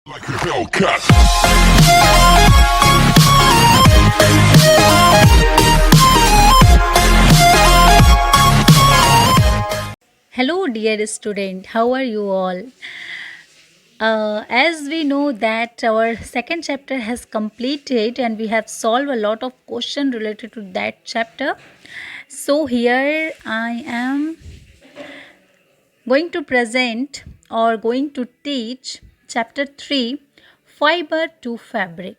Like a Hellcat. Hello, dear student. How are you all? As we know that our second chapter has completed and we have solved a lot of questions related to that chapter. So here I am going to present or going to teach chapter 3, Fiber to Fabric.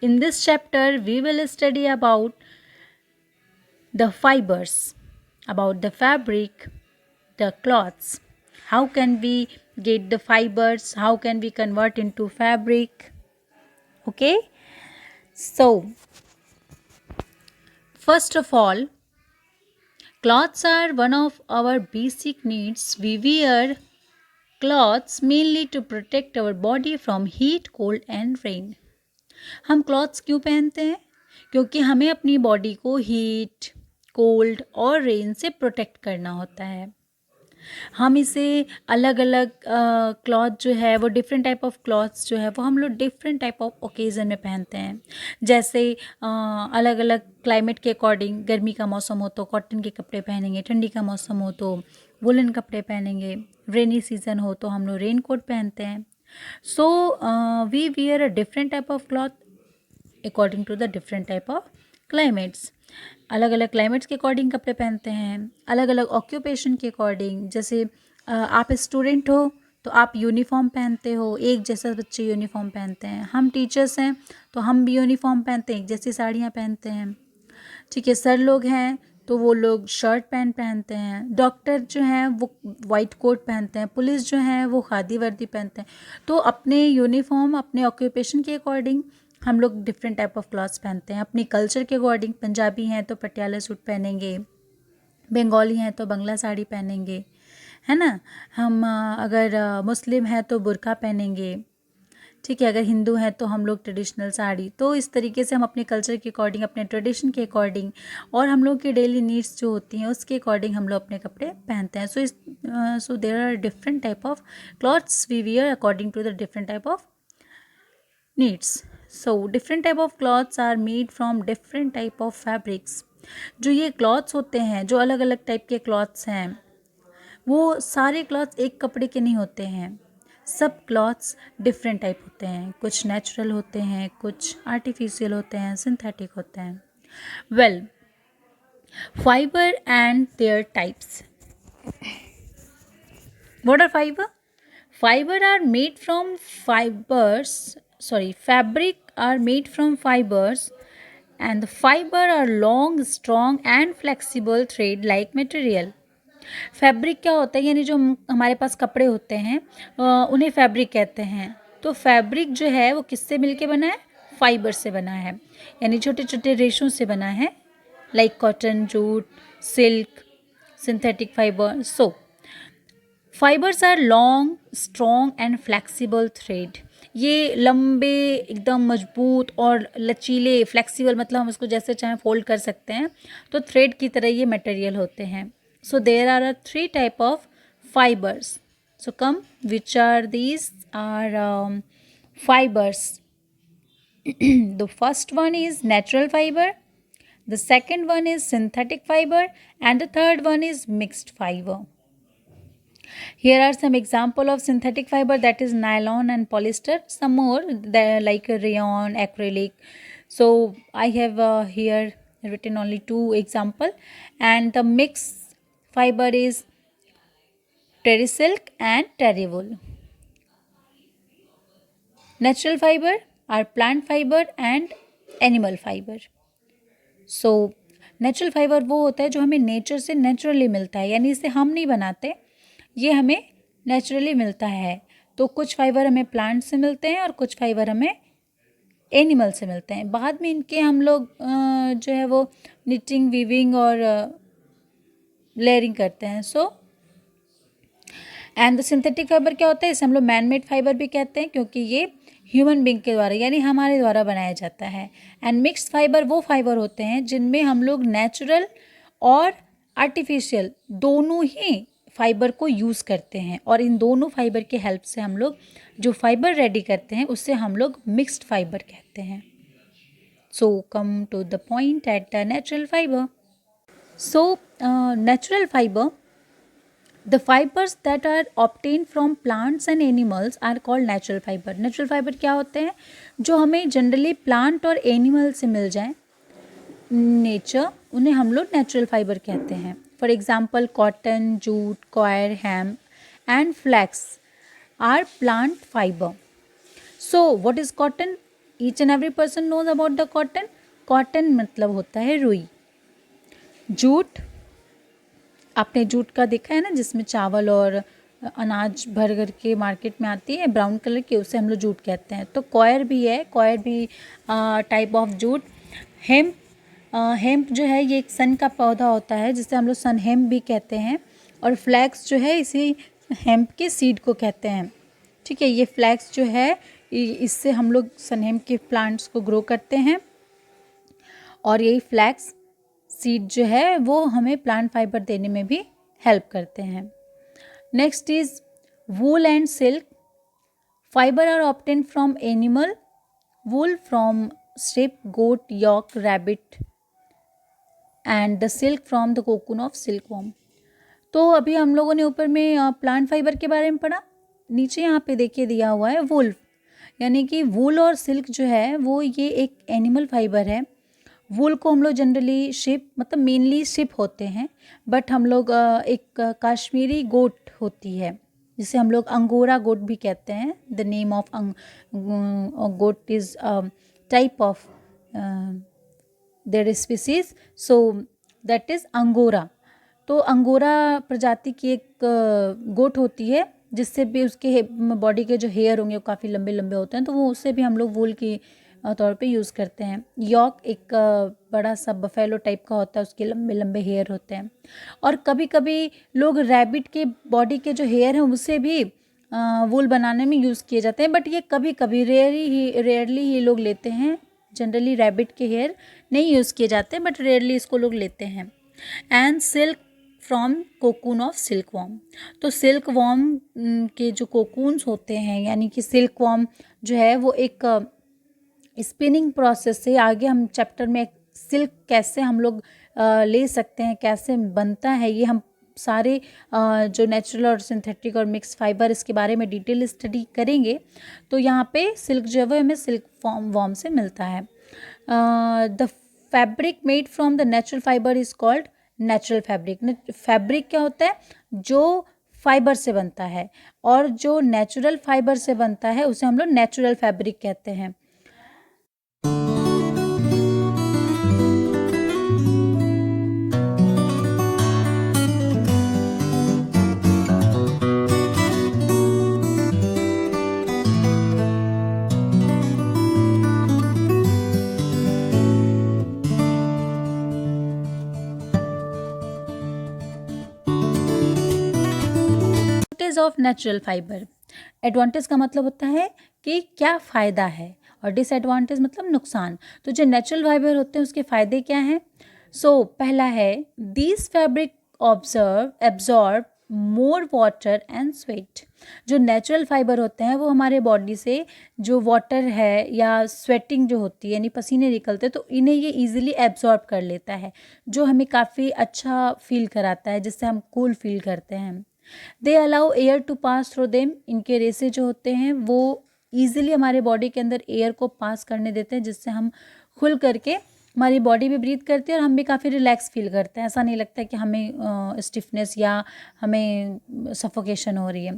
In this chapter, we will study about the fibers, about the fabric, the cloths. How can we get the fibers? How can we convert into fabric? Okay. So, first of all, clothes are one of our basic needs. We wear clothes mainly to protect our body from heat, cold and rain. हम clothes क्यों पहनते हैं? क्योंकि हमें अपनी body को heat, cold और rain से प्रोटेक्ट करना होता है. हम इसे अलग अलग क्लॉथ जो है वो डिफरेंट टाइप ऑफ क्लॉथ्स जो है वो हम लोग डिफरेंट टाइप ऑफ ओकेज़न में पहनते हैं. जैसे अलग अलग क्लाइमेट के अकॉर्डिंग, गर्मी का मौसम हो तो कॉटन के कपड़े पहनेंगे, ठंडी का मौसम हो तो वुलन कपड़े पहनेंगे, रेनी सीज़न हो तो हम लोग रेन कोट पहनते हैं. So we wear a different type of cloth according to the different type of climates. अलग अलग क्लाइमेट्स के अकॉर्डिंग कपड़े पहनते हैं, अलग अलग ऑक्यूपेशन के अकॉर्डिंग. जैसे आप स्टूडेंट हो तो आप यूनिफॉर्म पहनते हो, एक जैसा बच्चे यूनिफॉर्म पहनते हैं. हम टीचर्स हैं तो हम भी यूनिफॉर्म पहनते हैं, एक जैसी साड़ियाँ पहनते हैं. ठीक है. सर लोग हैं तो वो लोग शर्ट पैंट पहनते हैं. डॉक्टर जो हैं वो वाइट कोट पहनते हैं. पुलिस जो हैं वो खादी वर्दी पहनते हैं. तो अपने यूनिफॉर्म, अपने ऑक्यूपेशन के अकॉर्डिंग हम लोग डिफरेंट टाइप ऑफ क्लॉथ्स पहनते हैं. अपनी कल्चर के अकॉर्डिंग, पंजाबी हैं तो पटियाला सूट पहनेंगे, बंगाली हैं तो बंगला साड़ी पहनेंगे, है ना. हम अगर मुस्लिम हैं तो बुर्का पहनेंगे. ठीक है. अगर हिंदू हैं तो हम लोग ट्रेडिशनल साड़ी. तो इस तरीके से हम अपने कल्चर के अकॉर्डिंग, अपने ट्रेडिशन के अकॉर्डिंग और हम लोग की डेली नीड्स जो होती हैं उसके अकॉर्डिंग हम लोग अपने कपड़े पहनते हैं. So there are different type of clothes we wear according to the different type of needs. So different type of cloths are made from different type of fabrics. जो ये क्लॉथ्स होते हैं, जो अलग अलग टाइप के क्लॉथ्स हैं, वो सारे क्लॉथ्स एक कपड़े के नहीं होते हैं. सब क्लॉथ्स डिफरेंट टाइप होते हैं. कुछ नेचुरल होते हैं, कुछ आर्टिफिशियल होते हैं, सिंथेटिक होते हैं. Well, fibre and there types. What are fiber? Fiber are made from fibers. Fabric are made from fibers, and the fiber are long, strong, and flexible thread-like material. Fabric क्या होता है? यानी जो हमारे पास कपड़े होते हैं उन्हें फैब्रिक कहते हैं. तो फैब्रिक जो है वो किससे मिलके बना है? फाइबर से बना है, यानी छोटे छोटे रेशों से बना है, like cotton, jute, silk, synthetic fibre. So fibres are long, strong and flexible thread. ये लंबे, एकदम मजबूत और लचीले, फ्लेक्सिबल मतलब हम इसको जैसे चाहें फोल्ड कर सकते हैं. तो थ्रेड की तरह ये मटेरियल होते हैं. So there are 3 type of fibres. So come, which are these are fibers? The first one is natural fiber, the second one is synthetic fiber, and the third one is mixed fiber. Here are some example of synthetic fiber, that is nylon and polyester. Some more like rayon, acrylic. So I have here written only 2 example. And the mixed fiber is terry silk and terry wool. Natural fiber are plant fiber and animal fiber. So natural fibre वो होता है जो हमें nature से naturally मिलता है, यानी इसे हम नहीं बनाते, ये हमें नेचुरली मिलता है. तो कुछ फाइबर हमें प्लांट से मिलते हैं और कुछ फाइबर हमें एनिमल से मिलते हैं. बाद में इनके हम लोग जो है वो निटिंग, वीविंग और लेयरिंग करते हैं. So and the synthetic fibre क्या होता है? इसे हम लोग मैन मेड फाइबर भी कहते हैं, क्योंकि ये ह्यूमन बींग के द्वारा, यानी हमारे द्वारा बनाया जाता है. एंड मिक्स्ड फाइबर वो फाइबर होते हैं जिनमें हम लोग नेचुरल और आर्टिफिशियल दोनों ही फाइबर को यूज़ करते हैं, और इन दोनों फाइबर के हेल्प से हम लोग जो फाइबर रेडी करते हैं उससे हम लोग मिक्स्ड फाइबर कहते हैं. So come to the point at the natural fibre. So natural fibre, the fibers that are obtained from plants and animals are called natural fiber. Natural fiber क्या होते हैं? जो हमें जनरली प्लांट और animal से मिल जाएं नेचर, उन्हें हम लोग नेचुरल फाइबर कहते हैं. For example cotton, jute, coir, hemp and flax are plant fibre. So what is cotton? Each and every person knows about the cotton. Cotton मतलब होता है रुई. जूट, आपने जूट का देखा है ना, जिसमें चावल और अनाज भर कर के मार्केट में आती है ब्राउन कलर की, उसे हम लोग जूट कहते हैं. तो कॉयर भी है, कॉयर भी type of jute. Hemp, hemp जो है ये एक सन का पौधा होता है जिसे हम लोग सन हेम्प भी कहते हैं. और फ्लैक्स जो है इसी हेम्प के सीड को कहते हैं. ठीक है, ये फ्लैक्स जो है इससे हम लोग सन हेम्प के प्लांट्स को ग्रो करते हैं, और यही फ्लैक्स सीड जो है वो हमें प्लांट फाइबर देने में भी हेल्प करते हैं. Next is wool and silk. Fibre are obtained from animal. Wool from sheep, goat, yak, rabbit and the silk from the cocoon of silkworm. तो अभी हम लोगों ने ऊपर में प्लांट फाइबर के बारे में पढ़ा. नीचे यहाँ पे देखिए दिया हुआ है वूल, यानी कि वूल और सिल्क जो है वो ये एक एनिमल फाइबर है. वूल को हम लोग जनरली शिप, मतलब मेनली शिप होते हैं, बट हम लोग एक कश्मीरी गोट होती है जिसे हम लोग अंगोरा गोट भी कहते हैं. The name of goat is type of their species, so that is angora. तो अंगोरा प्रजाति की एक गोट होती है जिससे भी उसके बॉडी के जो हेयर होंगे वो काफ़ी लंबे लंबे होते हैं, तो वो उससे भी हम लोग वूल की तौर पे यूज़ करते हैं. यॉक एक बड़ा सा बफेलो टाइप का होता है, उसके लंबे लंबे हेयर होते हैं. और कभी कभी लोग रैबिट के बॉडी के जो हेयर हैं उससे भी वूल बनाने में यूज़ किए जाते हैं, बट ये कभी कभी रेयरली ही लोग लेते हैं. जनरली रैबिट के हेयर नहीं यूज़ किए जाते, बट रेयरली इसको लोग लेते हैं. And silk from cocoon of silk worm. तो सिल्क वॉर्म के जो कोकून्स होते हैं, यानी कि सिल्क वॉर्म जो है वो एक स्पिनिंग प्रोसेस से, आगे हम चैप्टर में सिल्क कैसे हम लोग ले सकते हैं, कैसे बनता है, ये हम सारे जो नेचुरल और सिंथेटिक और मिक्स फाइबर इसके बारे में डिटेल स्टडी करेंगे. तो यहाँ पे सिल्क जो है वो हमें सिल्क वॉर्म से मिलता है. The fabric made from the natural fibre is called natural fabric. Fabric क्या होता है? जो फाइबर से बनता है, और जो नेचुरल फाइबर से बनता है उसे हम लोग नेचुरल फैब्रिक कहते हैं. Of natural fibre. एडवांटेज का मतलब होता है कि क्या फ़ायदा है, और डिसएडवांटेज मतलब नुकसान. तो जो नेचुरल फाइबर होते हैं उसके फ़ायदे क्या हैं? सो पहला है these fabric absorb more water and sweat. जो नेचुरल फाइबर होते हैं वो हमारे बॉडी से जो वाटर है या स्वेटिंग जो होती है, यानी पसीने निकलते हैं, तो इन्हें ये इजीली एब्जॉर्ब कर लेता है, जो हमें काफ़ी अच्छा फील कराता है, जिससे हम कूल फील करते हैं. They allow air to pass through them. इनके रेसे जो होते हैं वो ईजिली हमारे बॉडी के अंदर एयर को पास करने देते हैं, जिससे हम खुल करके हमारी बॉडी भी ब्रीथ करती है और हम भी काफ़ी रिलैक्स फील करते हैं. ऐसा नहीं लगता है कि हमें स्टिफनेस या हमें सफोकेशन हो रही है.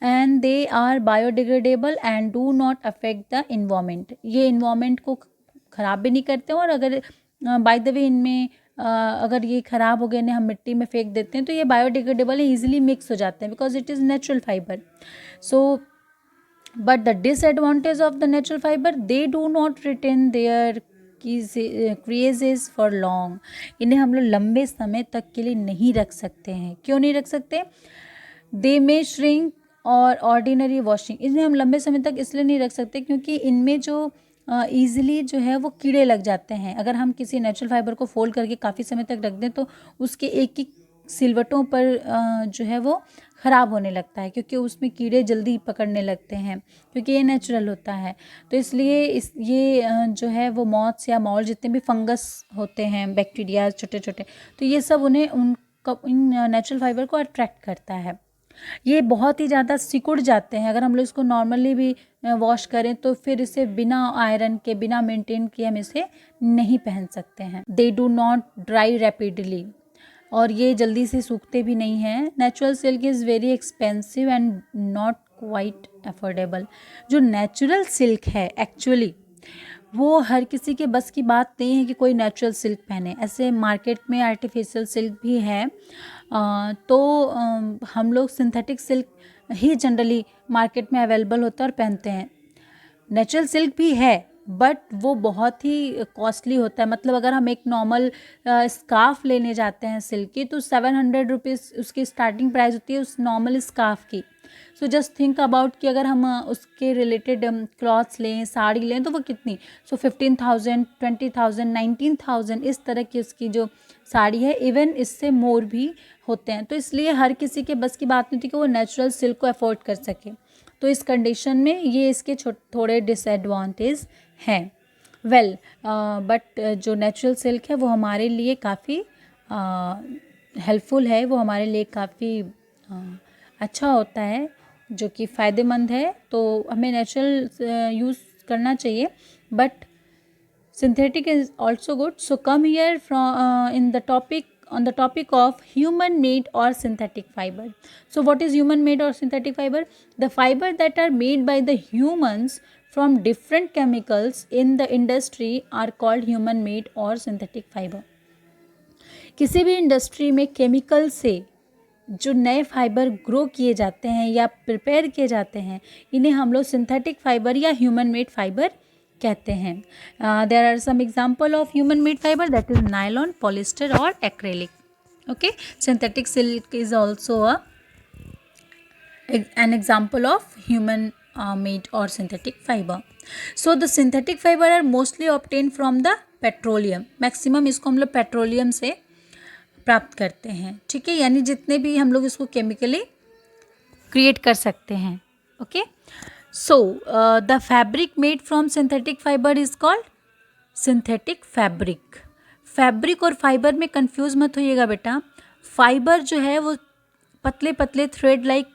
And they are biodegradable and do not affect the environment. ये इन्वायरमेंट को ख़राब भी नहीं करते, और अगर बाय द वे इनमें अगर ये ख़राब हो गए ने हम मिट्टी में फेंक देते हैं तो ये बायोडिग्रेडेबल है, ईजिली मिक्स हो जाते हैं, because it is natural fibre. So but the disadvantage of the natural fibre, they do not retain their creases for long. इन्हें हम लोग लंबे समय तक के लिए नहीं रख सकते हैं. क्यों नहीं रख सकते? दे मे श्रिंक और ऑर्डिनरी वॉशिंग. इन्हें हम लंबे समय तक इसलिए नहीं रख सकते क्योंकि इनमें जो ईज़िली जो है वो कीड़े लग जाते हैं. अगर हम किसी नेचुरल फाइबर को फोल्ड करके काफ़ी समय तक रख दें तो उसके एक एक सिलवटों पर जो है वो ख़राब होने लगता है, क्योंकि उसमें कीड़े जल्दी पकड़ने लगते हैं, क्योंकि ये नेचुरल होता है। तो इसलिए ये जो है वो मॉथ्स या मॉल जितने भी फंगस होते हैं, बैक्टीरिया छोटे छोटे, तो ये सब इन नेचुरल फाइबर को अट्रैक्ट करता है। ये बहुत ही ज़्यादा सिकुड़ जाते हैं, अगर हम लोग इसको नॉर्मली भी वॉश करें तो फिर इसे बिना आयरन के, बिना मेंटेन किए हम इसे नहीं पहन सकते हैं। They do not dry rapidly, और ये जल्दी से सूखते भी नहीं हैं। Natural silk is very expensive and not quite affordable. जो नेचुरल सिल्क है एक्चुअली वो हर किसी के बस की बात नहीं है कि कोई नेचुरल सिल्क पहने। ऐसे मार्केट में आर्टिफिशियल सिल्क भी है, तो हम लोग सिंथेटिक सिल्क ही जनरली मार्केट में अवेलेबल होता है और पहनते हैं। नेचुरल सिल्क भी है बट वो बहुत ही कॉस्टली होता है। मतलब अगर हम एक नॉर्मल स्कार्फ लेने जाते हैं सिल्क की तो 700 रुपीज़ उसकी स्टार्टिंग प्राइस होती है उस नॉर्मल स्कार्फ की। सो जस्ट थिंक अबाउट कि अगर हम उसके रिलेटेड क्लॉथ्स लें, साड़ी लें, तो वो कितनी, 15,000, 20,000, 19,000 इस तरह की उसकी जो साड़ी है, इवन इससे मोर भी होते हैं। तो इसलिए हर किसी के बस की बात नहीं होती कि वो नेचुरल सिल्क को अफोर्ड कर सके। तो इस कंडीशन में ये इसके थोड़े डिसएडवांटेज हैं। बट जो नेचुरल सिल्क है वो हमारे लिए काफ़ी हेल्पफुल है, वो हमारे लिए काफ़ी अच्छा होता है, जो कि फ़ायदेमंद है। तो हमें नेचुरल यूज़ करना चाहिए, but synthetic is also good. So come here from on the topic of human made or synthetic fiber. So what is human made or synthetic fiber? The fiber that are made by the humans from different chemicals in the industry are called human made or synthetic fiber. किसी भी industry में chemical से जो नए fibre grow किए जाते हैं या प्रिपेयर किए जाते हैं, इन्हें हम लोग सिंथेटिक फाइबर या ह्यूमन मेड फाइबर कहते हैं। There are some example of human made fibre, that is nylon, polyester और acrylic. Okay, synthetic silk is also an example of human made or synthetic fiber. So the synthetic fiber are mostly obtained from the petroleum. Maximum इसको हम लोग petroleum से प्राप्त करते हैं, ठीक है, यानी जितने भी हम लोग इसको केमिकली क्रिएट कर सकते हैं। Okay, so the fabric made from synthetic fibre is called synthetic fabric. Fabric और फाइबर में कंफ्यूज मत होइएगा बेटा। फाइबर जो है वो पतले पतले थ्रेड लाइक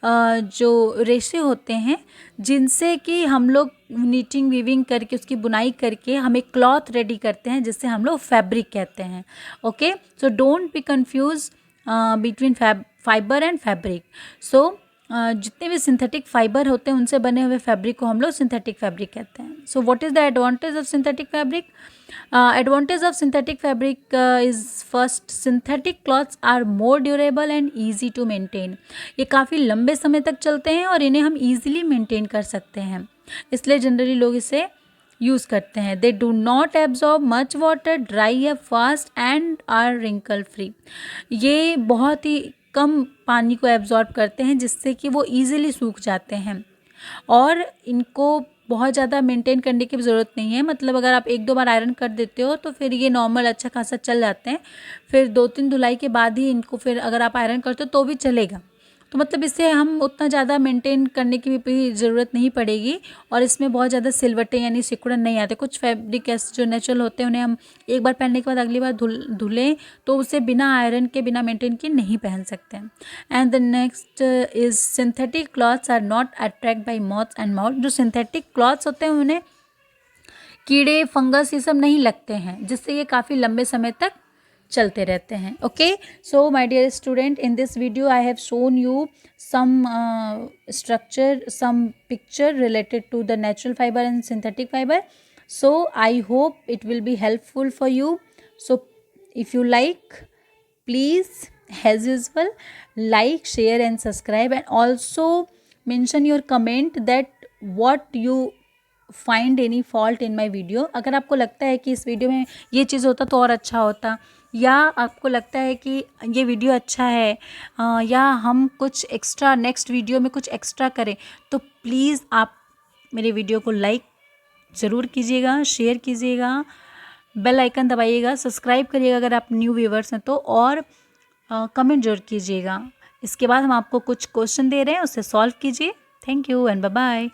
जो रेशे होते हैं, जिनसे कि हम लोग नीटिंग वीविंग करके उसकी बुनाई करके हम एक क्लॉथ रेडी करते हैं, जिससे हम लोग फैब्रिक कहते हैं। Okay, so don't be confuse between fibre and fabric. So जितने भी सिंथेटिक फाइबर होते हैं उनसे बने हुए फैब्रिक को हम लोग सिंथेटिक फैब्रिक कहते हैं। So what is the advantage of synthetic fabric? Advantage of synthetic fabric is first, synthetic clothes are more durable and easy to maintain. ये काफ़ी लंबे समय तक चलते हैं और इन्हें हम ईजिली मेंटेन कर सकते हैं, इसलिए जनरली लोग इसे यूज़ करते हैं। They do not absorb much water, dry है fast and are wrinkle free. ये बहुत ही कम पानी को एब्जॉर्ब करते हैं, जिससे कि वो ईजिली सूख जाते हैं और इनको बहुत ज़्यादा मेंटेन करने की ज़रूरत नहीं है। मतलब अगर आप 1-2 बार आयरन कर देते हो तो फिर ये नॉर्मल अच्छा खासा चल जाते हैं। फिर 2-3 धुलाई के बाद ही इनको फिर अगर आप आयरन करते हो तो भी चलेगा। तो मतलब इससे हम उतना ज़्यादा मेंटेन करने की भी ज़रूरत नहीं पड़ेगी और इसमें बहुत ज़्यादा सिलवटें यानी सिकुड़न नहीं आते। कुछ फैब्रिक ऐसे जो नेचुरल होते हैं उन्हें हम एक बार पहनने के बाद अगली बार धुलें तो उसे बिना आयरन के, बिना मेंटेन किए नहीं पहन सकते हैं। And the next is synthetic clothes are not attract by moths and mouth. जो सिंथेटिक क्लॉथ्स होते हैं उन्हें कीड़े, फंगस ये सब नहीं लगते हैं, जिससे ये काफ़ी लंबे समय तक चलते रहते हैं। Okay, so my dear student, in this video I have shown you some structure, some picture related to the natural fibre and synthetic fibre. So I hope it will be helpful for you. So if you like, please as usual like, share and subscribe, and also mention your comment that what you find any fault in my video. अगर आपको लगता है कि इस video में ये चीज़ होता तो और अच्छा होता, या आपको लगता है कि ये वीडियो अच्छा है या हम कुछ एक्स्ट्रा नेक्स्ट वीडियो में कुछ एक्स्ट्रा करें, तो प्लीज़ आप मेरे वीडियो को लाइक ज़रूर कीजिएगा, शेयर कीजिएगा, बेल आइकन दबाइएगा, सब्सक्राइब करिएगा अगर आप न्यू व्यूवर्स हैं तो, और कमेंट जरूर कीजिएगा। इसके बाद हम आपको कुछ क्वेश्चन दे रहे हैं, उसे सॉल्व कीजिए। Thank you and bye bye.